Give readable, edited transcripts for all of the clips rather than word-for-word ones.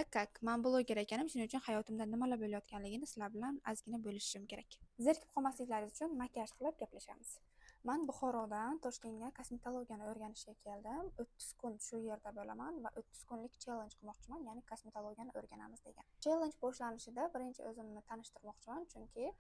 Как men bloger ekanim, shuning uchun hayotimda nimalar bo'layotganligini sizlar bilan ozgina bo'lishim kerak. Zerikib qolmasliklaringiz uchun makiyaj qilib gaplashamiz. Men Buxorodan Toshkentga kosmetologiyani o'rganishga keldim. 30 kun shu yerda bo'laman va 30 kunlik challenge qilmoqchiman, ya'ni kosmetologiyani o'rganamiz degan. Challenge boshlanishida birinchi o'zimni tanishtirmoqchiman, chunki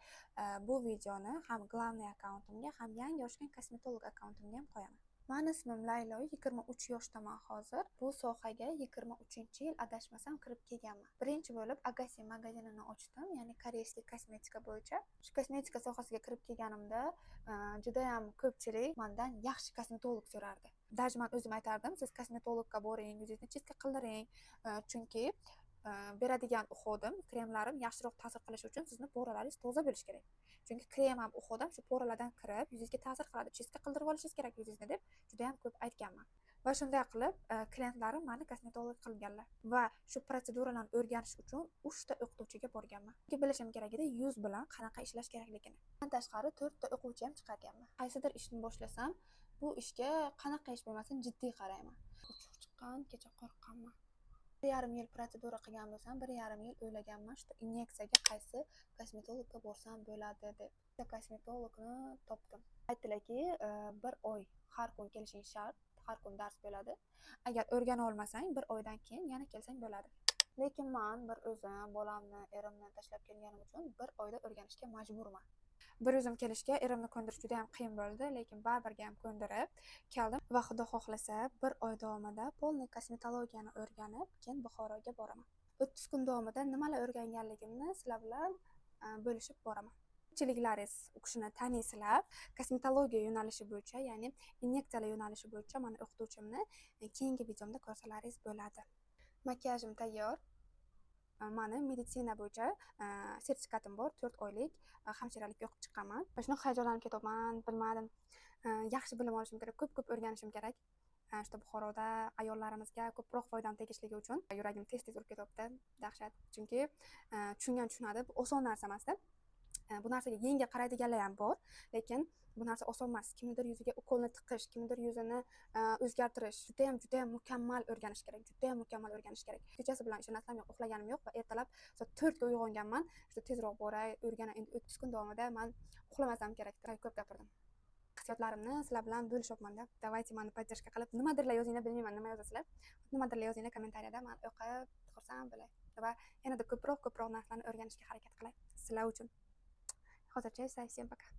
bu videoni ham главный akkauntimga, ham yangi ochgan kosmetolog akkauntimga ham qo'yaman. Meni ismim Laylo, 23 yoshdaman hozir. Bu sohaga 23-yil adashmasam kirib kelganman. Birinchi bo'lib Agassi magazinini ochdim, ya'ni koreyskiy kosmetika bo'yicha. Shu kosmetika sohasiga kirib kelganimda juda ham ko'pchilik mendan yaxshi kosmetolog so'rardi. Даже men o'zim aytardim, siz kosmetologga boring, yuzingizni chistka qildiring, chunki beradigan uhodim, kremlarim yaxshiroq ta'sir qilishi uchun sizni poralaringiz toza bo'lishi kerak. Chunki krem ham uhodim shu poralardan kirib, yuzingizga ta'sir qiladi, chestka qildirib olishingiz kerak yuzingizni deb juda ham ko'p aytganman. Va shunday qilib, klientlarim meni kosmetolog qilganlar va shu protseduralarni o'rganish uchun 3 ta o'qituvchiga borganman. Chunki bilishim kerak edi yuz bilan qanaqa ishlash kerakligini. Bundan tashqari 4 ta o'quvchi ham chiqarganman. Qaysidir ishni boshlasam, bu ishga qanaqa ish bo'lmasin jiddiy qarayman. Uchuq chiqqan, kecha qo'rqqanman. 1,5 yil protsedura qilgan bo'lsam, 1,5 yil o'ylaganman, shu inyeksiyaga qaysi kosmetologga borsam bo'ladi deb. Kosmetologni topdim. Aytdilarki, 1 oy har kun kelishing shart, har kun dars bo'ladi. Agar o'rgana olmasang, 1 oydan keyin yana kelsang bo'ladi. Lekin men bir o'zim, bolamni, erimni tashlab kelganim uchun 1 oyda o'rganishga majburman. Bir o'zim kelishga erimni ko'ndirish juda ham qiyin bo'ldi, lekin baribirga ham ko'ndirib keldim va xudo xohlasa 1 oy davomida polniy kosmetologiyani o'rganib, keyin Buxoroga boraman. 30 kun davomida nimalar o'rganganligimni sizlar bilan bo'lishib boraman. Ko'pchiliklaringiz u kishini taniysizlar. Kosmetologiya yo'nalishi bo'yicha, ya'ni inyeksiyalar yo'nalishi bo'yicha meni o'qituvchimni keyingi videomda ko'rsalaringiz bo'ladi. Makiyajim tayyor. Meni meditsina bo'yicha sertifikatim bor, 4 oylik hamshiralik o'qib chiqqanman. Va shuni hayajonlanib ketaman, bilmadim. Yaxshi bilim olishim kerak, ko'p o'rganishim kerak. Shu Buxoroda ayollarimizga ko'proq foydam tegishligi uchun yuragim tez-tez urib ketyapti. Dahshat. Chunki tushungan tushunadi, bu oson narsa emas-da. Bu narsaga yengil qaraydiganlar ham bor, lekin bu narsa oson emas. Kimnidir yuziga ukolni tiqish, kimnidir yuzini o'zgartirish juda ham mukammal o'rganish kerak. Juda ham mukammal o'rganish kerak. Kechasi bilan ishonasizlar, men uxlaganim yo'q va ertalab soat 4 ga uyg'onganman. Shu tezroq boray, o'rganay. Endi 30 kun davomida men uxlamasam kerak. Ko'p gapirdim. Hissiyotlarimni sizlar bilan bo'lishyapman-da. Давайте meni поддержка qilib, nimadirlar yozinglar, bilmayman nima yozasizlar. Nimadirlar yozinglar kommentariyada, men o'qib xursand bo'lay va yanada ko'proq narsalarni o'rganishga harakat qilay sizlar uchun. Hozircha esa всем пока.